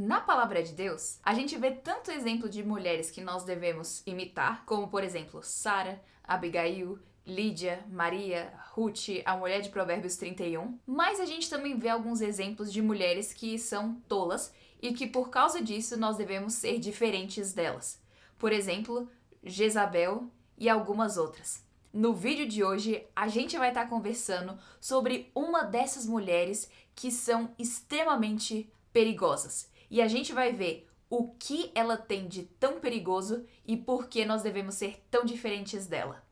Na palavra de Deus, a gente vê tanto exemplo de mulheres que nós devemos imitar, como por exemplo, Sara, Abigail, Lídia, Maria, Ruth, a mulher de Provérbios 31, mas a gente também vê alguns exemplos de mulheres que são tolas e que por causa disso nós devemos ser diferentes delas. Por exemplo, Jezabel e algumas outras. No vídeo de hoje, a gente vai estar conversando sobre uma dessas mulheres que são extremamente perigosas. E a gente vai ver o que ela tem de tão perigoso e por que nós devemos ser tão diferentes dela.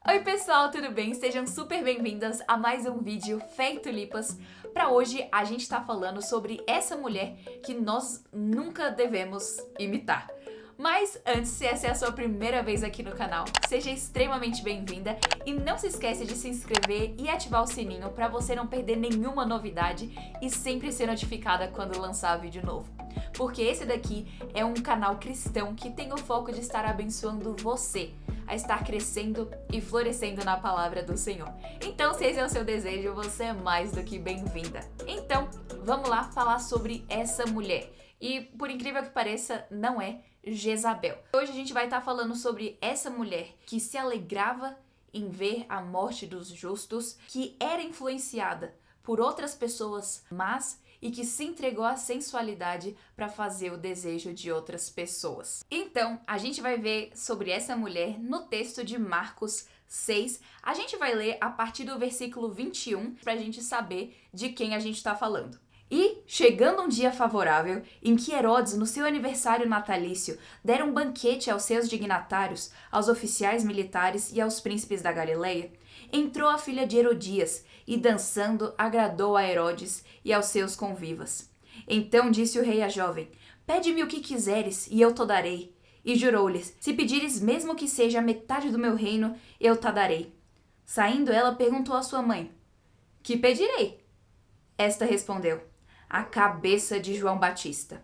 Oi pessoal, tudo bem? Sejam super bem-vindas a mais um vídeo Fé e Tulipas. Para hoje a gente tá falando sobre essa mulher que nós nunca devemos imitar. Mas antes, se essa é a sua primeira vez aqui no canal, seja extremamente bem-vinda e não se esquece de se inscrever e ativar o sininho para você não perder nenhuma novidade e sempre ser notificada quando lançar vídeo novo. Porque esse daqui é um canal cristão que tem o foco de estar abençoando você a estar crescendo e florescendo na palavra do Senhor. Então, se esse é o seu desejo, você é mais do que bem-vinda. Então, vamos lá falar sobre essa mulher. E, por incrível que pareça, não é Jezabel. Hoje a gente vai estar falando sobre essa mulher que se alegrava em ver a morte dos justos, que era influenciada por outras pessoas más e que se entregou à sensualidade para fazer o desejo de outras pessoas. Então, a gente vai ver sobre essa mulher no texto de Marcos 6. A gente vai ler a partir do versículo 21 para a gente saber de quem a gente está falando. E, chegando um dia favorável, em que Herodes, no seu aniversário natalício, dera um banquete aos seus dignatários, aos oficiais militares e aos príncipes da Galileia, entrou a filha de Herodias, e dançando agradou a Herodes e aos seus convivas. Então disse o rei à jovem: pede-me o que quiseres, e eu te darei. E jurou-lhes: se pedires mesmo que seja a metade do meu reino, eu te darei. Saindo ela perguntou à sua mãe: que pedirei? Esta respondeu: a cabeça de João Batista.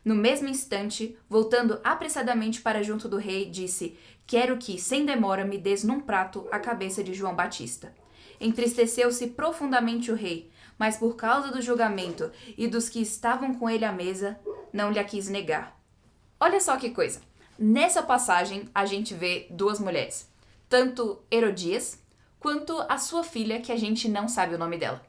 No mesmo instante, voltando apressadamente para junto do rei, disse: quero que, sem demora, me des num prato a cabeça de João Batista. Entristeceu-se profundamente o rei, mas por causa do julgamento e dos que estavam com ele à mesa, não lhe a quis negar. Olha só que coisa. Nessa passagem, a gente vê duas mulheres. Tanto Herodias, quanto a sua filha, que a gente não sabe o nome dela.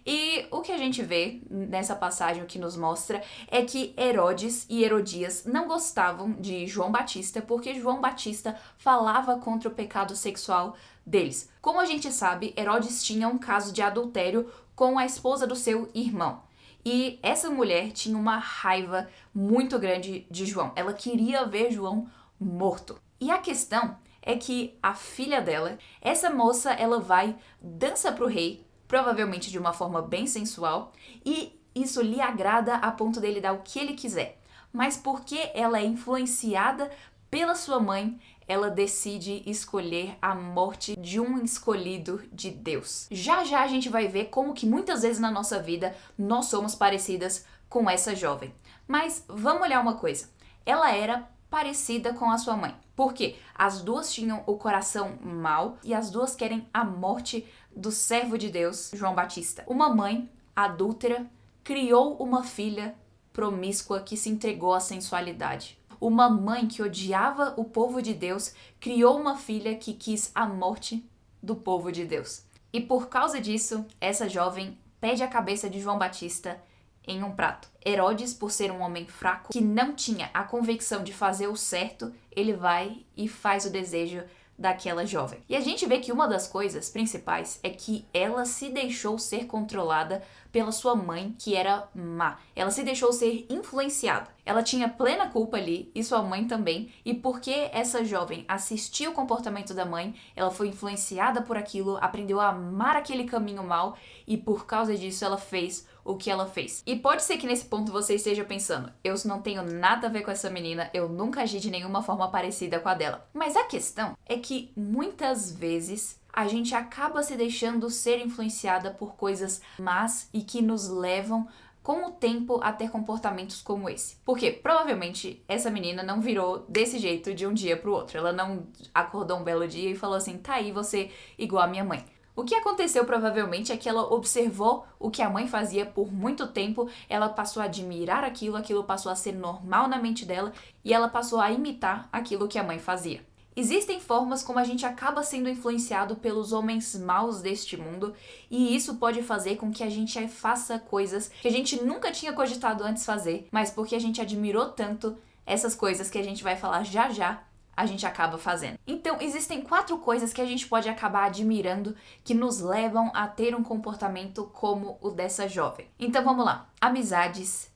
E o que a gente vê nessa passagem, o que nos mostra, é que Herodes e Herodias não gostavam de João Batista porque João Batista falava contra o pecado sexual deles. Como a gente sabe, Herodes tinha um caso de adultério com a esposa do seu irmão. E essa mulher tinha uma raiva muito grande de João. Ela queria ver João morto. E a questão é que a filha dela, essa moça, ela vai, dança pro rei, provavelmente de uma forma bem sensual, e isso lhe agrada a ponto dele dar o que ele quiser. Mas porque ela é influenciada pela sua mãe, ela decide escolher a morte de um escolhido de Deus. Já já a gente vai ver como que muitas vezes na nossa vida nós somos parecidas com essa jovem. Mas vamos olhar uma coisa. Ela era parecida com a sua mãe. Por quê? As duas tinham o coração mau e as duas querem a morte do servo de Deus, João Batista. Uma mãe adúltera criou uma filha promíscua que se entregou à sensualidade. Uma mãe que odiava o povo de Deus criou uma filha que quis a morte do povo de Deus. E por causa disso, essa jovem pede a cabeça de João Batista em um prato. Herodes, por ser um homem fraco, que não tinha a convicção de fazer o certo, ele vai e faz o desejo daquela jovem. E a gente vê que uma das coisas principais é que ela se deixou ser controlada pela sua mãe, que era má. Ela se deixou ser influenciada. Ela tinha plena culpa ali, e sua mãe também, e porque essa jovem assistiu o comportamento da mãe, ela foi influenciada por aquilo, aprendeu a amar aquele caminho mau, e por causa disso ela fez o que ela fez. E pode ser que nesse ponto você esteja pensando: eu não tenho nada a ver com essa menina, eu nunca agi de nenhuma forma parecida com a dela. Mas a questão é que muitas vezes a gente acaba se deixando ser influenciada por coisas más e que nos levam com o tempo a ter comportamentos como esse. Porque provavelmente essa menina não virou desse jeito de um dia pro outro. Ela não acordou um belo dia e falou assim, tá aí você igual a minha mãe. O que aconteceu provavelmente é que ela observou o que a mãe fazia por muito tempo, ela passou a admirar aquilo, aquilo passou a ser normal na mente dela e ela passou a imitar aquilo que a mãe fazia. Existem formas como a gente acaba sendo influenciado pelos homens maus deste mundo e isso pode fazer com que a gente faça coisas que a gente nunca tinha cogitado antes fazer, mas porque a gente admirou tanto essas coisas que a gente vai falar já já, a gente acaba fazendo. Então, existem 4 coisas que a gente pode acabar admirando que nos levam a ter um comportamento como o dessa jovem. Então, vamos lá. Amizades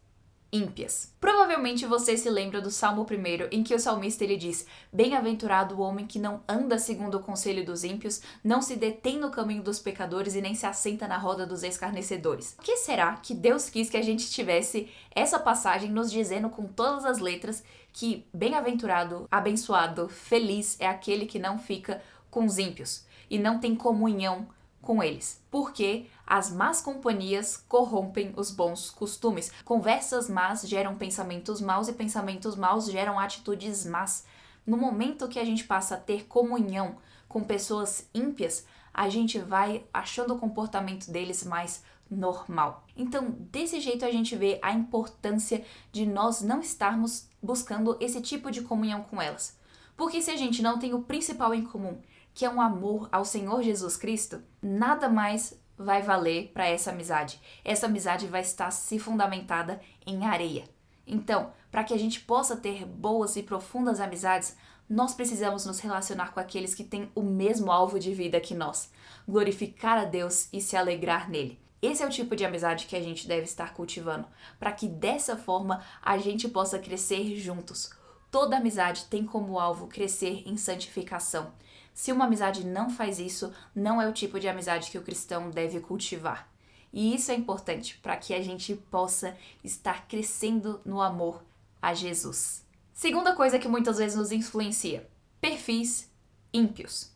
ímpias. Provavelmente você se lembra do Salmo 1, em que o salmista ele diz: Bem-aventurado o homem que não anda segundo o conselho dos ímpios, não se detém no caminho dos pecadores e nem se assenta na roda dos escarnecedores. Por que será que Deus quis que a gente tivesse essa passagem nos dizendo com todas as letras que bem-aventurado, abençoado, feliz é aquele que não fica com os ímpios e não tem comunhão com eles? Porque as más companhias corrompem os bons costumes. Conversas más geram pensamentos maus e pensamentos maus geram atitudes más. No momento que a gente passa a ter comunhão com pessoas ímpias, a gente vai achando o comportamento deles mais normal. Então, desse jeito a gente vê a importância de nós não estarmos buscando esse tipo de comunhão com elas. Porque se a gente não tem o principal em comum, que é um amor ao Senhor Jesus Cristo, nada mais vai valer para essa amizade. Essa amizade vai estar se fundamentada em areia. Então, para que a gente possa ter boas e profundas amizades, nós precisamos nos relacionar com aqueles que têm o mesmo alvo de vida que nós, glorificar a Deus e se alegrar nele. Esse é o tipo de amizade que a gente deve estar cultivando, para que dessa forma a gente possa crescer juntos. Toda amizade tem como alvo crescer em santificação. Se uma amizade não faz isso, não é o tipo de amizade que o cristão deve cultivar. E isso é importante para que a gente possa estar crescendo no amor a Jesus. Segunda coisa que muitas vezes nos influencia: perfis ímpios.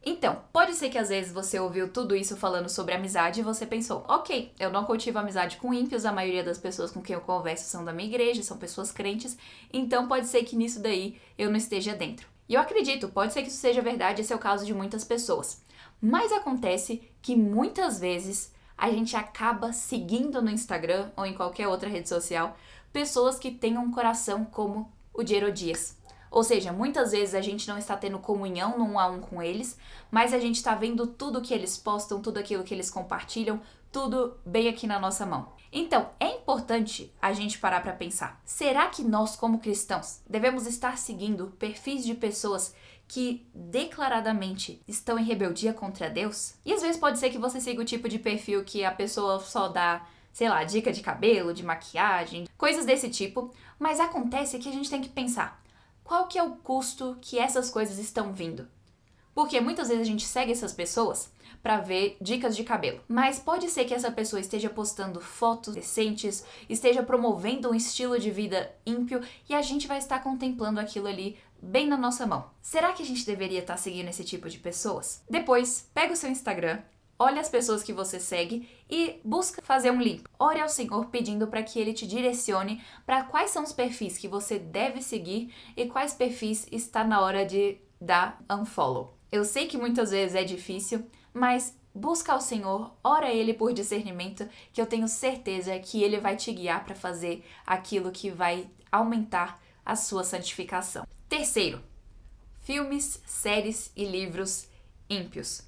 Então, pode ser que às vezes você ouviu tudo isso falando sobre amizade e você pensou, ok, eu não cultivo amizade com ímpios, a maioria das pessoas com quem eu converso são da minha igreja, são pessoas crentes, então pode ser que nisso daí eu não esteja dentro. E eu acredito, pode ser que isso seja verdade, esse é o caso de muitas pessoas. Mas acontece que muitas vezes a gente acaba seguindo no Instagram ou em qualquer outra rede social pessoas que têm um coração como o de Herodias. Ou seja, muitas vezes a gente não está tendo comunhão no 1 a 1 com eles, mas a gente está vendo tudo que eles postam, tudo aquilo que eles compartilham, tudo bem aqui na nossa mão. Então, é importante a gente parar para pensar. Será que nós, como cristãos, devemos estar seguindo perfis de pessoas que declaradamente estão em rebeldia contra Deus? E às vezes pode ser que você siga o tipo de perfil que a pessoa só dá, sei lá, dica de cabelo, de maquiagem, coisas desse tipo, mas acontece que a gente tem que pensar: qual que é o custo que essas coisas estão vindo? Porque muitas vezes a gente segue essas pessoas para ver dicas de cabelo. Mas pode ser que essa pessoa esteja postando fotos decentes, esteja promovendo um estilo de vida ímpio e a gente vai estar contemplando aquilo ali bem na nossa mão. Será que a gente deveria estar seguindo esse tipo de pessoas? Depois, pega o seu Instagram, olha as pessoas que você segue e busca fazer um limpo. Ore ao Senhor pedindo para que Ele te direcione para quais são os perfis que você deve seguir e quais perfis está na hora de dar unfollow. Eu sei que muitas vezes é difícil, mas busca ao Senhor, ora a Ele por discernimento, que eu tenho certeza que Ele vai te guiar para fazer aquilo que vai aumentar a sua santificação. Terceiro, filmes, séries e livros ímpios.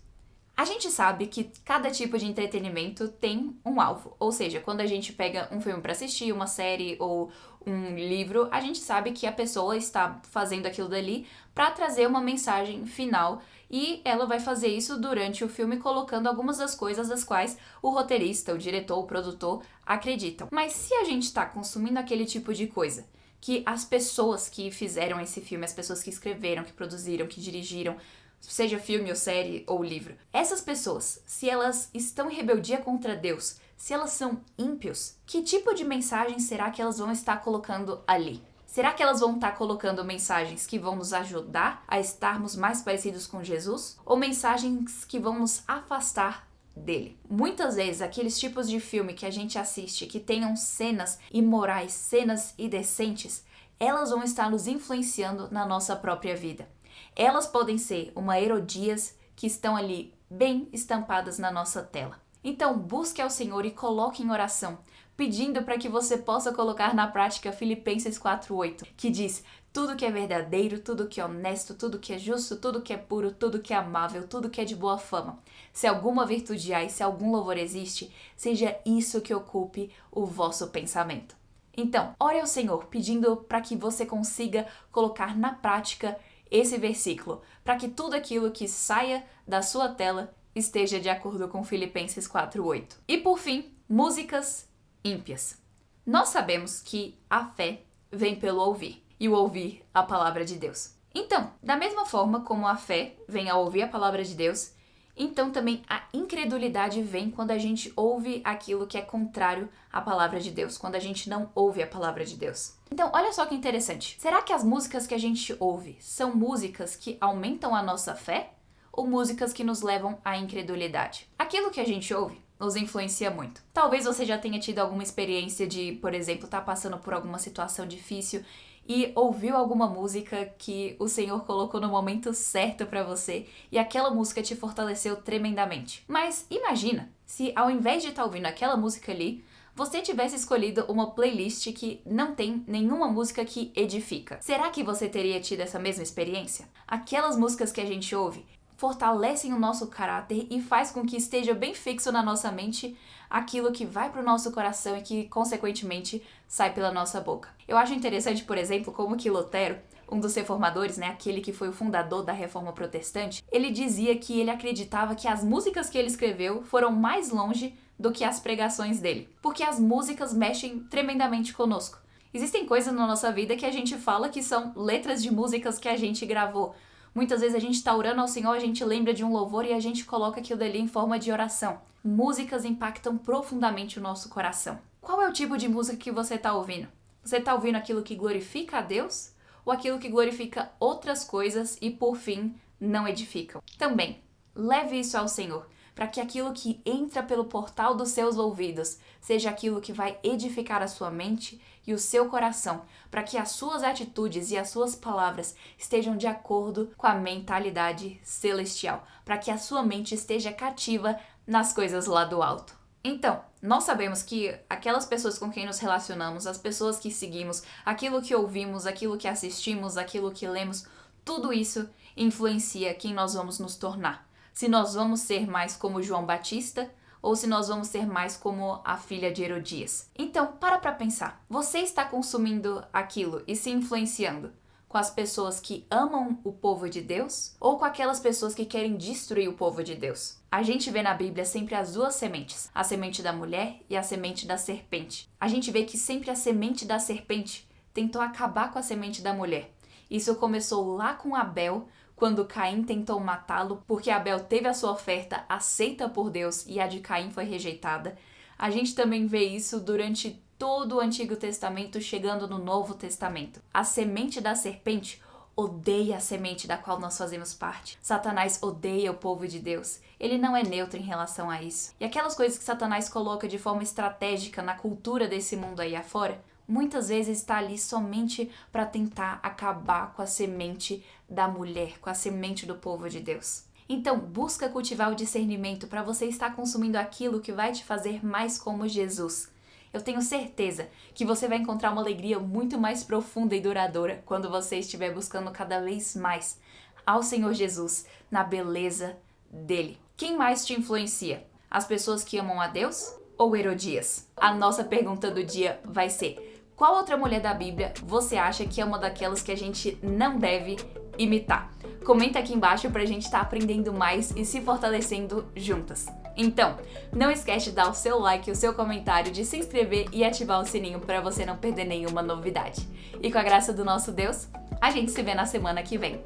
A gente sabe que cada tipo de entretenimento tem um alvo, ou seja, quando a gente pega um filme para assistir, uma série ou um livro, a gente sabe que a pessoa está fazendo aquilo dali para trazer uma mensagem final e ela vai fazer isso durante o filme colocando algumas das coisas das quais o roteirista, o diretor, o produtor acreditam. Mas se a gente está consumindo aquele tipo de coisa que as pessoas que fizeram esse filme, as pessoas que escreveram, que produziram, que dirigiram, seja filme ou série ou livro, essas pessoas, se elas estão em rebeldia contra Deus, se elas são ímpios, que tipo de mensagem será que elas vão estar colocando ali? Será que elas vão estar colocando mensagens que vão nos ajudar a estarmos mais parecidos com Jesus? Ou mensagens que vão nos afastar dele? Muitas vezes, aqueles tipos de filme que a gente assiste que tenham cenas imorais, cenas indecentes, elas vão estar nos influenciando na nossa própria vida. Elas podem ser uma Herodias que estão ali bem estampadas na nossa tela. Então, busque ao Senhor e coloque em oração, pedindo para que você possa colocar na prática Filipenses 4:8, que diz: tudo que é verdadeiro, tudo que é honesto, tudo que é justo, tudo que é puro, tudo que é amável, tudo que é de boa fama. Se alguma virtude há e se algum louvor existe, seja isso que ocupe o vosso pensamento. Então, ore ao Senhor, pedindo para que você consiga colocar na prática esse versículo, para que tudo aquilo que saia da sua tela esteja de acordo com Filipenses 4:8. E por fim, músicas ímpias. Nós sabemos que a fé vem pelo ouvir, e o ouvir a palavra de Deus. Então, da mesma forma como a fé vem ao ouvir a palavra de Deus, então também a incredulidade vem quando a gente ouve aquilo que é contrário à palavra de Deus, quando a gente não ouve a palavra de Deus. Então, olha só que interessante. Será que as músicas que a gente ouve são músicas que aumentam a nossa fé ou músicas que nos levam à incredulidade? Aquilo que a gente ouve nos influencia muito. Talvez você já tenha tido alguma experiência de, por exemplo, estar passando por alguma situação difícil e ouviu alguma música que o Senhor colocou no momento certo para você e aquela música te fortaleceu tremendamente. Mas imagina se ao invés de estar ouvindo aquela música ali, você tivesse escolhido uma playlist que não tem nenhuma música que edifica. Será que você teria tido essa mesma experiência? Aquelas músicas que a gente ouve fortalecem o nosso caráter e faz com que esteja bem fixo na nossa mente aquilo que vai para o nosso coração e que, consequentemente, sai pela nossa boca. Eu acho interessante, por exemplo, como que Lutero, um dos reformadores, aquele que foi o fundador da Reforma Protestante, ele dizia que ele acreditava que as músicas que ele escreveu foram mais longe do que as pregações dele, porque as músicas mexem tremendamente conosco. Existem coisas na nossa vida que a gente fala que são letras de músicas que a gente gravou. Muitas vezes a gente está orando ao Senhor, a gente lembra de um louvor e a gente coloca aquilo dali em forma de oração. Músicas impactam profundamente o nosso coração. Qual é o tipo de música que você está ouvindo? Você está ouvindo aquilo que glorifica a Deus ou aquilo que glorifica outras coisas e, por fim, não edificam? Também, leve isso ao Senhor, para que aquilo que entra pelo portal dos seus ouvidos seja aquilo que vai edificar a sua mente e o seu coração, para que as suas atitudes e as suas palavras estejam de acordo com a mentalidade celestial, para que a sua mente esteja cativa nas coisas lá do alto. Então, nós sabemos que aquelas pessoas com quem nos relacionamos, as pessoas que seguimos, aquilo que ouvimos, aquilo que assistimos, aquilo que lemos, tudo isso influencia quem nós vamos nos tornar. Se nós vamos ser mais como João Batista ou se nós vamos ser mais como a filha de Herodias. Então, para pensar. Você está consumindo aquilo e se influenciando com as pessoas que amam o povo de Deus ou com aquelas pessoas que querem destruir o povo de Deus? A gente vê na Bíblia sempre as duas sementes, a semente da mulher e a semente da serpente. A gente vê que sempre a semente da serpente tentou acabar com a semente da mulher. Isso começou lá com Abel, quando Caim tentou matá-lo, porque Abel teve a sua oferta aceita por Deus e a de Caim foi rejeitada. A gente também vê isso durante todo o Antigo Testamento, chegando no Novo Testamento. A semente da serpente odeia a semente da qual nós fazemos parte. Satanás odeia o povo de Deus. Ele não é neutro em relação a isso. E aquelas coisas que Satanás coloca de forma estratégica na cultura desse mundo aí afora, muitas vezes está ali somente para tentar acabar com a semente da mulher, com a semente do povo de Deus. Então, busca cultivar o discernimento para você estar consumindo aquilo que vai te fazer mais como Jesus. Eu tenho certeza que você vai encontrar uma alegria muito mais profunda e duradoura quando você estiver buscando cada vez mais ao Senhor Jesus, na beleza dele. Quem mais te influencia? As pessoas que amam a Deus ou Herodias? A nossa pergunta do dia vai ser: qual outra mulher da Bíblia você acha que é uma daquelas que a gente não deve imitar? Comenta aqui embaixo pra gente estar aprendendo mais e se fortalecendo juntas. Então, não esquece de dar o seu like, o seu comentário, de se inscrever e ativar o sininho para você não perder nenhuma novidade. E com a graça do nosso Deus, a gente se vê na semana que vem.